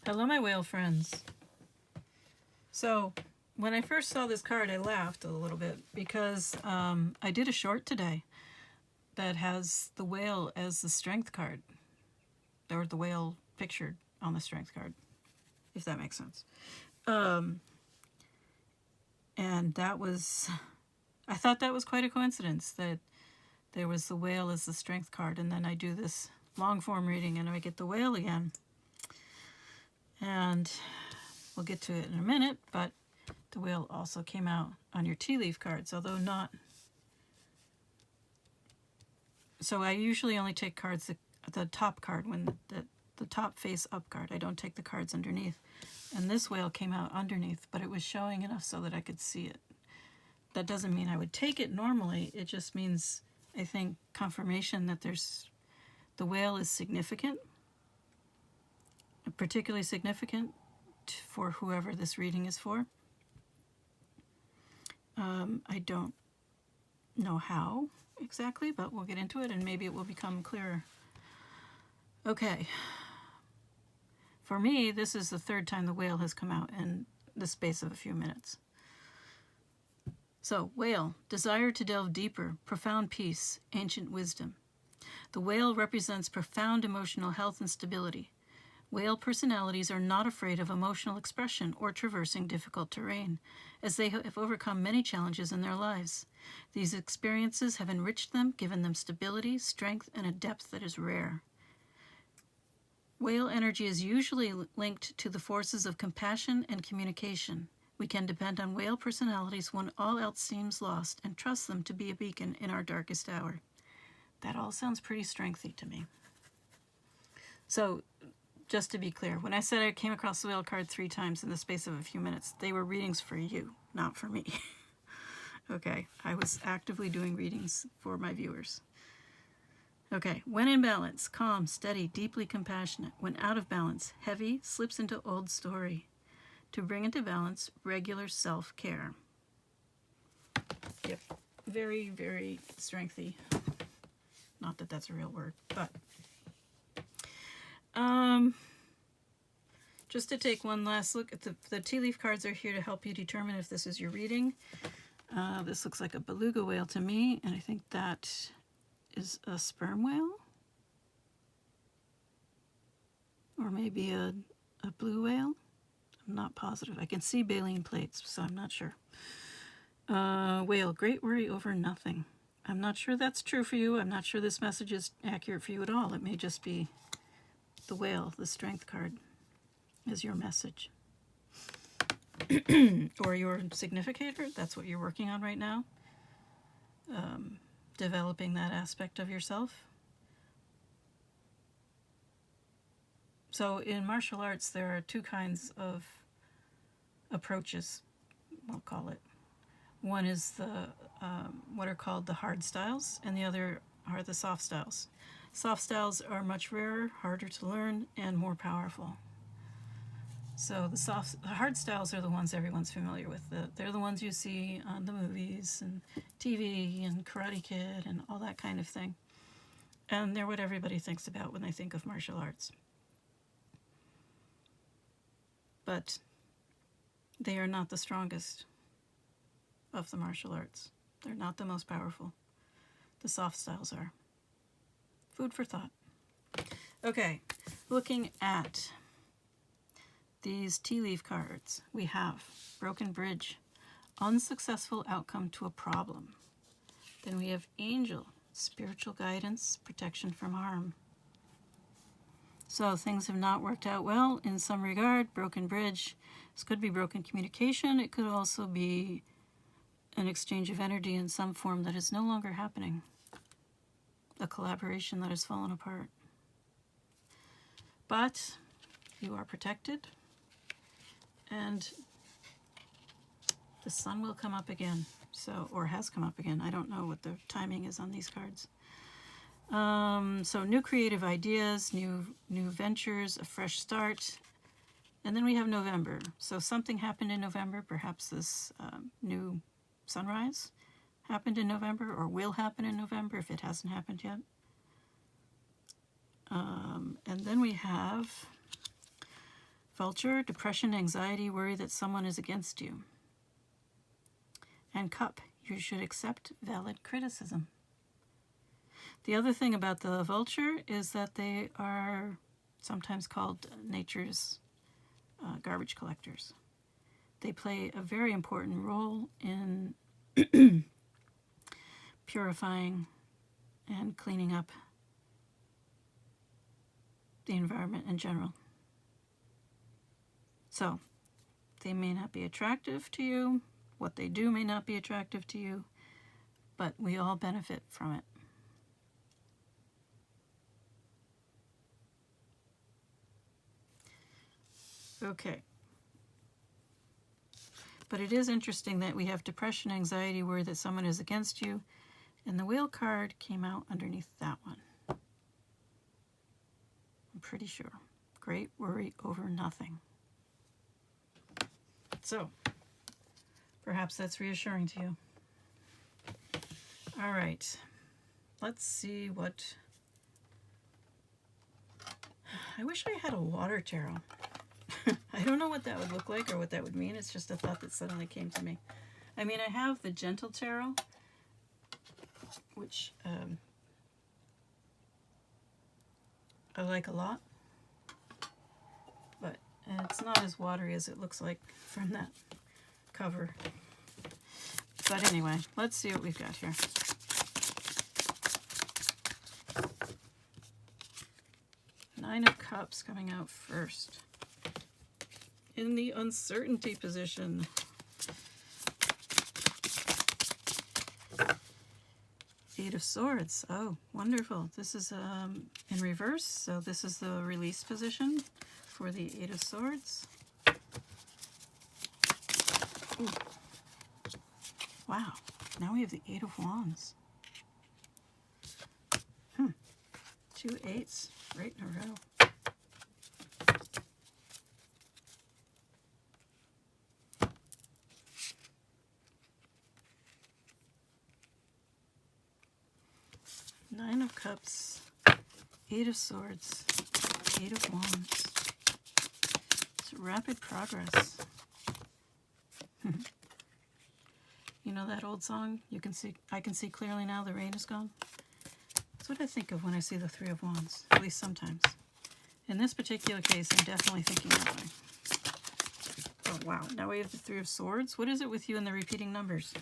Hello, my whale friends. So, when I first saw this card, I laughed a little bit because I did a short today that has the whale as the strength card, or the whale pictured on the strength card, if that makes sense. And that was, I thought that was quite a coincidence that there was the whale as the strength card, and then I do this long form reading and I get the whale again. And we'll get to it in a minute, but the whale also came out on your tea leaf cards, although not. So I usually only take cards, the top card, when the top face up card. I don't take the cards underneath. And this whale came out underneath, but it was showing enough so that I could see it. That doesn't mean I would take it normally. It just means, I think, confirmation that the whale is significant, particularly significant for whoever this reading is for. I don't know how exactly, but we'll get into it and maybe it will become clearer. Okay. For me, this is the third time the whale has come out in the space of a few minutes. So, whale, desire to delve deeper, profound peace, ancient wisdom. The whale represents profound emotional health and stability. Whale personalities are not afraid of emotional expression or traversing difficult terrain, as they have overcome many challenges in their lives. These experiences have enriched them, given them stability, strength, and a depth that is rare. Whale energy is usually linked to the forces of compassion and communication. We can depend on whale personalities when all else seems lost and trust them to be a beacon in our darkest hour. That all sounds pretty strengthy to me. So, just to be clear, when I said I came across the whale card 3 times in the space of a few minutes, they were readings for you, not for me. Okay, I was actively doing readings for my viewers. Okay, when in balance, calm, steady, deeply compassionate. When out of balance, heavy, slips into old story. To bring into balance, regular self-care. Yep, very, very strengthy. Not that that's a real word, but just to take one last look at the tea leaf cards are here to help you determine if this is your reading. This looks like a beluga whale to me, and I think that is a sperm whale, or maybe a blue whale. I'm not positive. I can see baleen plates, so I'm not sure. Whale, great worry over nothing. I'm not sure that's true for you. I'm not sure this message is accurate for you at all. It may just be the whale, the strength card, is your message. Or your significator. That's what you're working on right now. Developing that aspect of yourself. So in martial arts, there are 2 kinds of approaches, we'll call it. One is what are called the hard styles, and the other are the soft styles. Soft styles are much rarer, harder to learn, and more powerful. So the hard styles are the ones everyone's familiar with. They're the ones you see on the movies and TV and Karate Kid and all that kind of thing. And they're what everybody thinks about when they think of martial arts. But they are not the strongest of the martial arts. They're not the most powerful. The soft styles are. Food for thought. Okay, looking at these tea leaf cards, we have Broken Bridge, unsuccessful outcome to a problem. Then we have Angel, spiritual guidance, protection from harm. So things have not worked out well in some regard. Broken bridge. This could be broken communication. It could also be an exchange of energy in some form that is no longer happening. A collaboration that has fallen apart. But you are protected. And the sun will come up again. So, or has come up again. I don't know what the timing is on these cards. So new creative ideas, new ventures, a fresh start. And then we have November. So something happened in November. Perhaps this new sunrise happened in November, or will happen in November if it hasn't happened yet. And then we have Vulture, depression, anxiety, worry that someone is against you. And Cup, you should accept valid criticism. The other thing about the vulture is that they are sometimes called nature's garbage collectors. They play a very important role in purifying and cleaning up the environment in general. So, they may not be attractive to you. What they do may not be attractive to you, but we all benefit from it. Okay. But it is interesting that we have depression, anxiety, worry that someone is against you, and the whale card came out underneath that one. I'm pretty sure. Great worry over nothing. So, perhaps that's reassuring to you. All right. Let's see what... I wish I had a water tarot. I don't know what that would look like or what that would mean. It's just a thought that suddenly came to me. I mean, I have the gentle tarot, which I like a lot, but it's not as watery as it looks like from that cover. But anyway, let's see what we've got here. Nine of Cups coming out first. In the uncertainty position. Eight of Swords. Oh, wonderful. This is in reverse, so this is the release position for the Eight of Swords. Ooh. Wow. Now we have the Eight of Wands. 2 eights right in a row. Nine of Cups, Eight of Swords, Eight of Wands. It's rapid progress. You know that old song, I can see clearly now the rain is gone? That's what I think of when I see the Three of Wands, at least sometimes. In this particular case, I'm definitely thinking that way. Oh wow, now we have the Three of Swords. What is it with you and the repeating numbers?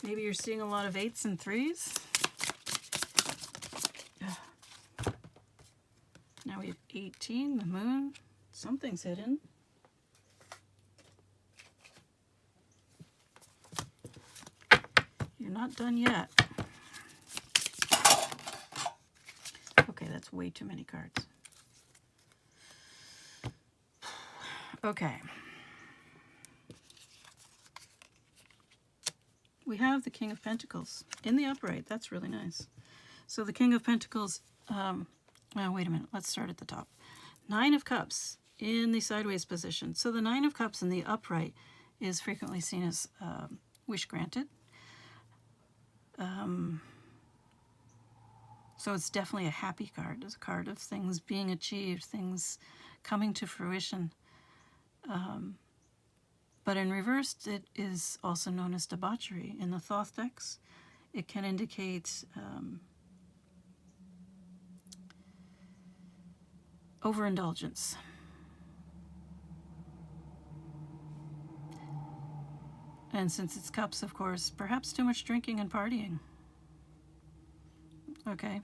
Maybe you're seeing a lot of 8s and 3s. Now we have 18, the moon. Something's hidden. You're not done yet. Okay, that's way too many cards. Okay. We have the King of Pentacles in the upright. That's really nice. So the King of Pentacles, well, wait a minute. Let's start at the top. Nine of Cups in the sideways position. So the Nine of Cups in the upright is frequently seen as wish granted. So it's definitely a happy card. It's a card of things being achieved, things coming to fruition. But in reverse, it is also known as debauchery. In the Thoth decks, it can indicate overindulgence. And since it's cups, of course, perhaps too much drinking and partying. Okay.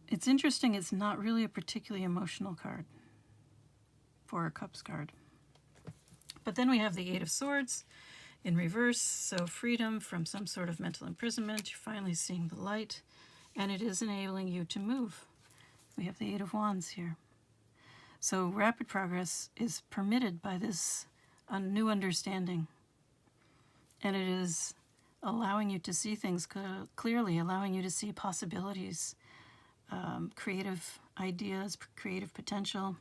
It's interesting, it's not really a particularly emotional card for a cups card. But then we have the Eight of Swords in reverse, so freedom from some sort of mental imprisonment. You're finally seeing the light, and it is enabling you to move. We have the Eight of Wands here. So rapid progress is permitted by this new understanding, and it is allowing you to see things clearly, allowing you to see possibilities, creative ideas, creative potential.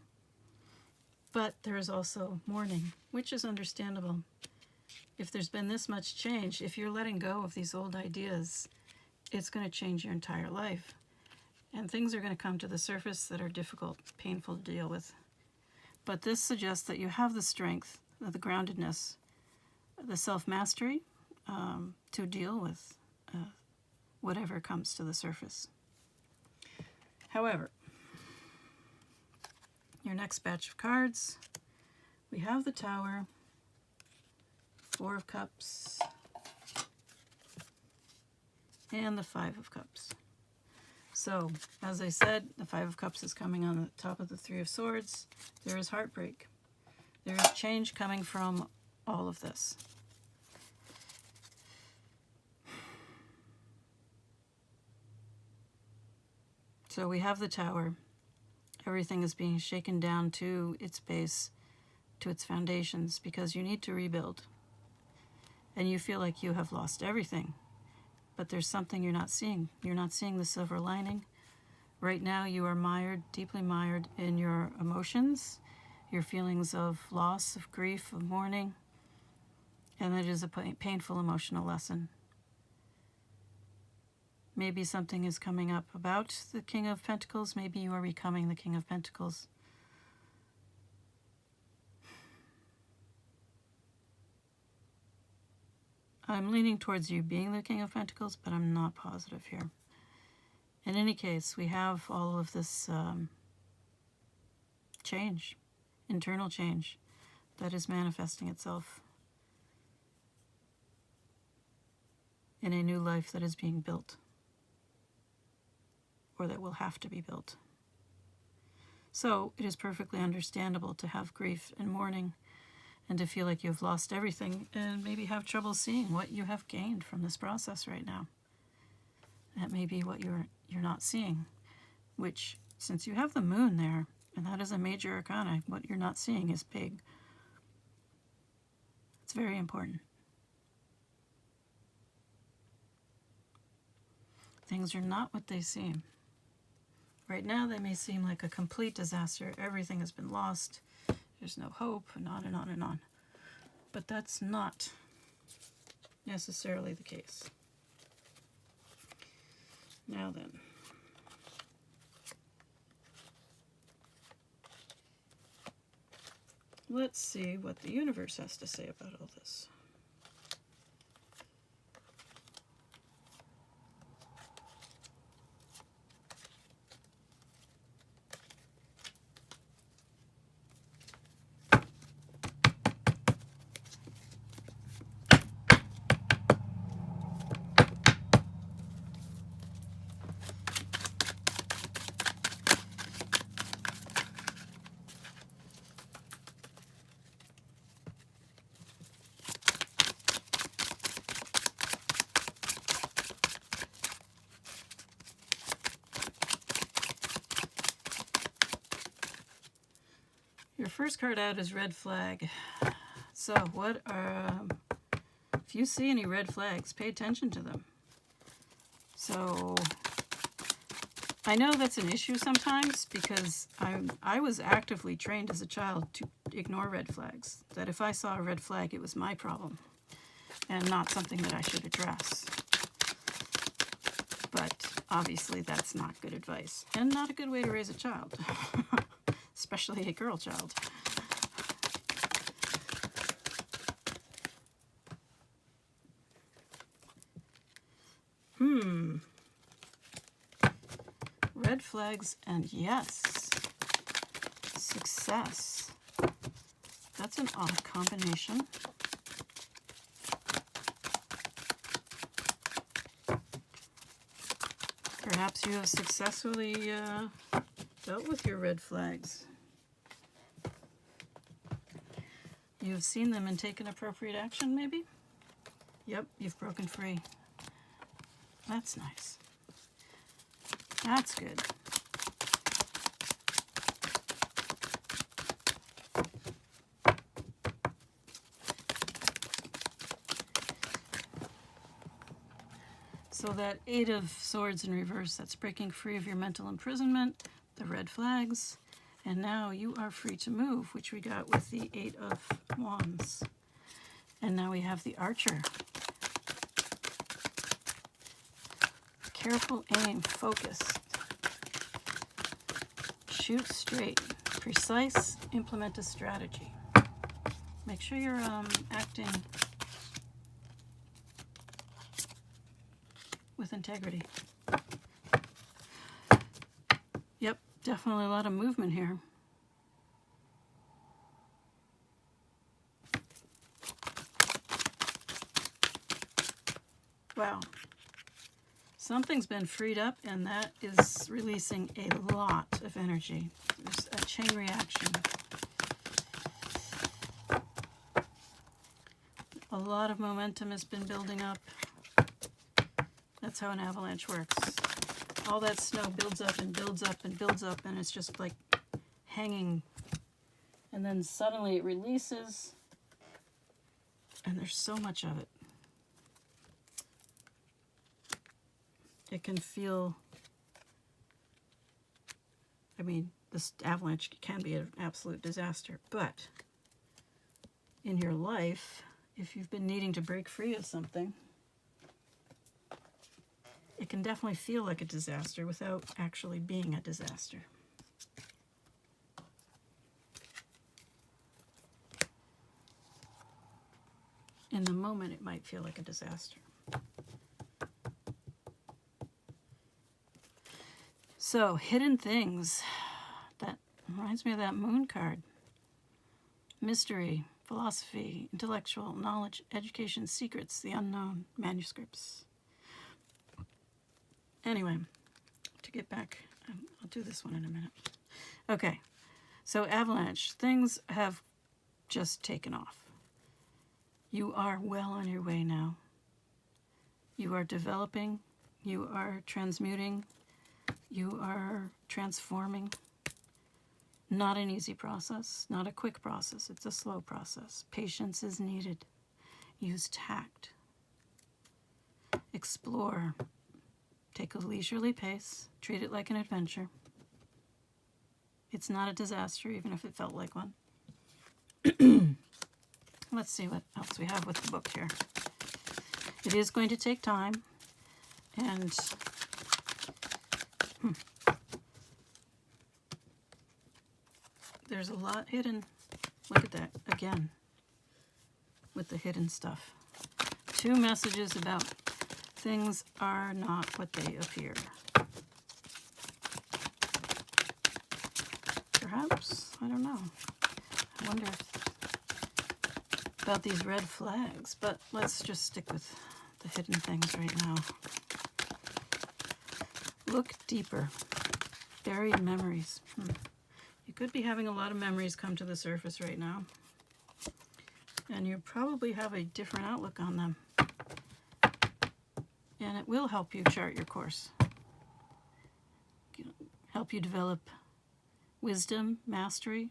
But there is also mourning, which is understandable. If there's been this much change, if you're letting go of these old ideas, it's going to change your entire life. And things are going to come to the surface that are difficult, painful to deal with. But this suggests that you have the strength, the groundedness, the self-mastery to deal with whatever comes to the surface. However, your next batch of cards, we have the Tower, Four of Cups, and the Five of Cups. So, as I said, the Five of Cups is coming on the top of the Three of Swords. There is heartbreak. There is change coming from all of this. So we have the Tower. Everything is being shaken down to its base, to its foundations, because you need to rebuild. And you feel like you have lost everything. But there's something you're not seeing. You're not seeing the silver lining. Right now you are mired, deeply mired in your emotions, your feelings of loss, of grief, of mourning. And it is a painful emotional lesson. Maybe something is coming up about the King of Pentacles. Maybe you are becoming the King of Pentacles. I'm leaning towards you being the King of Pentacles, but I'm not positive here. In any case, we have all of this change, internal change, that is manifesting itself in a new life that is being built, or that will have to be built. So it is perfectly understandable to have grief and mourning and to feel like you've lost everything and maybe have trouble seeing what you have gained from this process right now. That may be what you're not seeing, which, since you have the Moon there, and that is a major arcana, what you're not seeing is big. It's very important. Things are not what they seem. Right now they may seem like a complete disaster. Everything has been lost. There's no hope, and on and on and on. But that's not necessarily the case. Now then. Let's see what the universe has to say about all this. Your first card out is red flag. So what are, if you see any red flags, pay attention to them. So I know that's an issue sometimes because I was actively trained as a child to ignore red flags. That if I saw a red flag, it was my problem and not something that I should address. But obviously that's not good advice and not a good way to raise a child. Especially a girl child. Red flags and yes. Success. That's an odd combination. Perhaps you have successfully dealt with your red flags. You've seen them and taken appropriate action, maybe? Yep, you've broken free. That's nice. That's good. So that Eight of Swords in reverse, that's breaking free of your mental imprisonment, the red flags. And now you are free to move, which we got with the Eight of Wands. And now we have the Archer. Careful aim, focus. Shoot straight. Precise. Implement a strategy. Make sure you're acting with integrity. Yep, definitely a lot of movement here. Wow. Something's been freed up, and that is releasing a lot of energy. There's a chain reaction. A lot of momentum has been building up. That's how an avalanche works. All that snow builds up and builds up and builds up, and it's just like hanging. And then suddenly it releases, and there's so much of it. It can feel, I mean, this avalanche can be an absolute disaster, but in your life, if you've been needing to break free of something, it can definitely feel like a disaster without actually being a disaster. In the moment, it might feel like a disaster. So, hidden things. That reminds me of that moon card. Mystery, philosophy, intellectual knowledge, education, secrets, the unknown, manuscripts. Anyway, to get back, I'll do this one in a minute. Okay, so avalanche. Things have just taken off. You are well on your way now. You are developing. You are transmuting. You are transforming. Not an easy process, not a quick process. It's a slow process. Patience is needed. Use tact. Explore. Take a leisurely pace. Treat it like an adventure. It's not a disaster, even if it felt like one. Let's see what else we have with the book here. It is going to take time, and there's a lot hidden. Look at that again with the hidden stuff. 2 messages about things are not what they appear. Perhaps, I don't know. I wonder about these red flags, but let's just stick with the hidden things right now. Look deeper. Buried memories. You could be having a lot of memories come to the surface right now, and you probably have a different outlook on them, and it will help you chart your course, help you develop wisdom, mastery,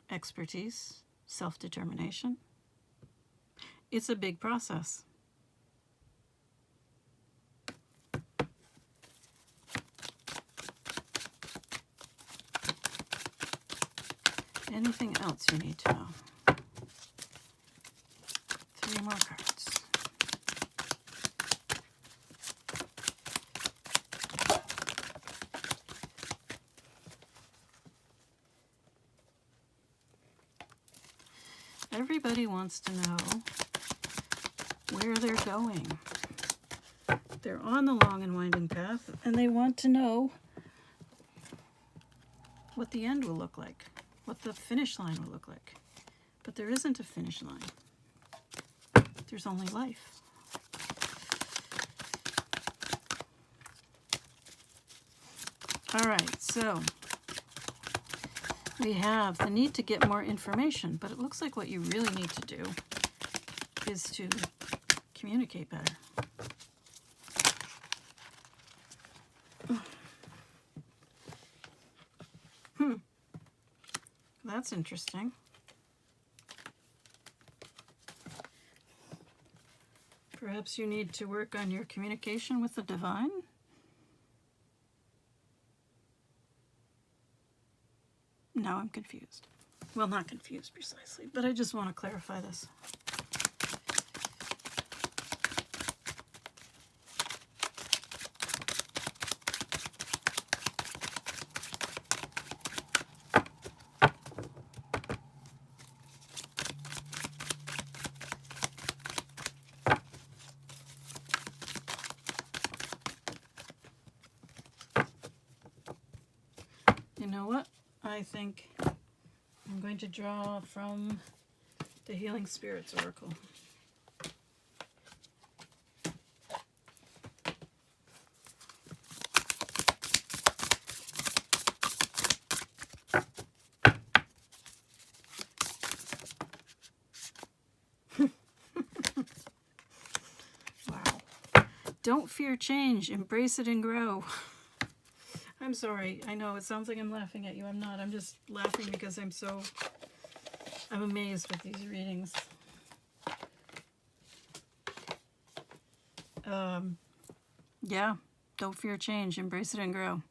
expertise, self-determination. It's a big process. Anything else you need to know? 3 more cards. Everybody wants to know where they're going. They're on the long and winding path, and they want to know what the end will look like, what the finish line will look like. But there isn't a finish line. There's only life. All right, so we have the need to get more information, but it looks like what you really need to do is to communicate better. That's interesting. Perhaps you need to work on your communication with the divine? Now I'm confused. Well, not confused precisely, but I just want to clarify this. You know what? I think I'm going to draw from the Healing Spirits Oracle. Wow. Don't fear change. Embrace it and grow. I'm sorry. I know it sounds like I'm laughing at you. I'm not. I'm just laughing because I'm amazed with these readings. Yeah. Don't fear change. Embrace it and grow.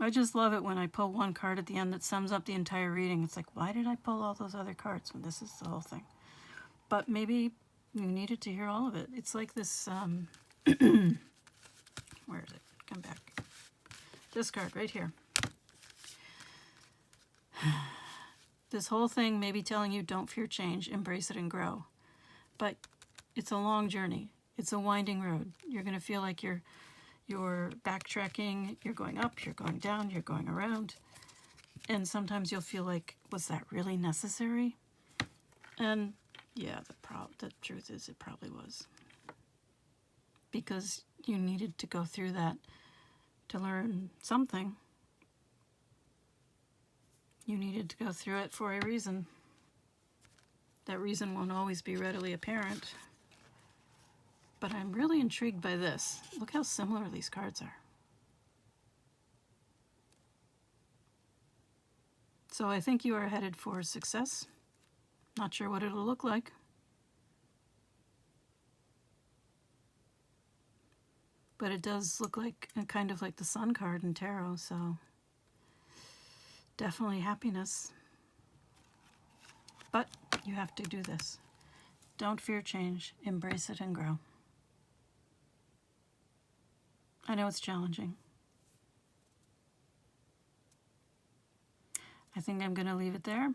I just love it when I pull one card at the end that sums up the entire reading. It's like, why did I pull all those other cards when this is the whole thing? But maybe you needed to hear all of it. It's like this, where is it? Come back. This card right here. This whole thing may be telling you don't fear change, embrace it and grow. But it's a long journey. It's a winding road. You're going to feel like you're backtracking, you're going up, you're going down, you're going around. And sometimes you'll feel like, was that really necessary? And yeah, the truth is it probably was. Because you needed to go through that to learn something. You needed to go through it for a reason. That reason won't always be readily apparent. But I'm really intrigued by this. Look how similar these cards are. So I think you are headed for success. Not sure what it'll look like. But it does look like kind of like the Sun card in tarot, so definitely happiness. But you have to do this. Don't fear change. Embrace it and grow. I know it's challenging. I think I'm going to leave it there.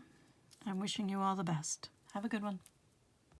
I'm wishing you all the best. Have a good one.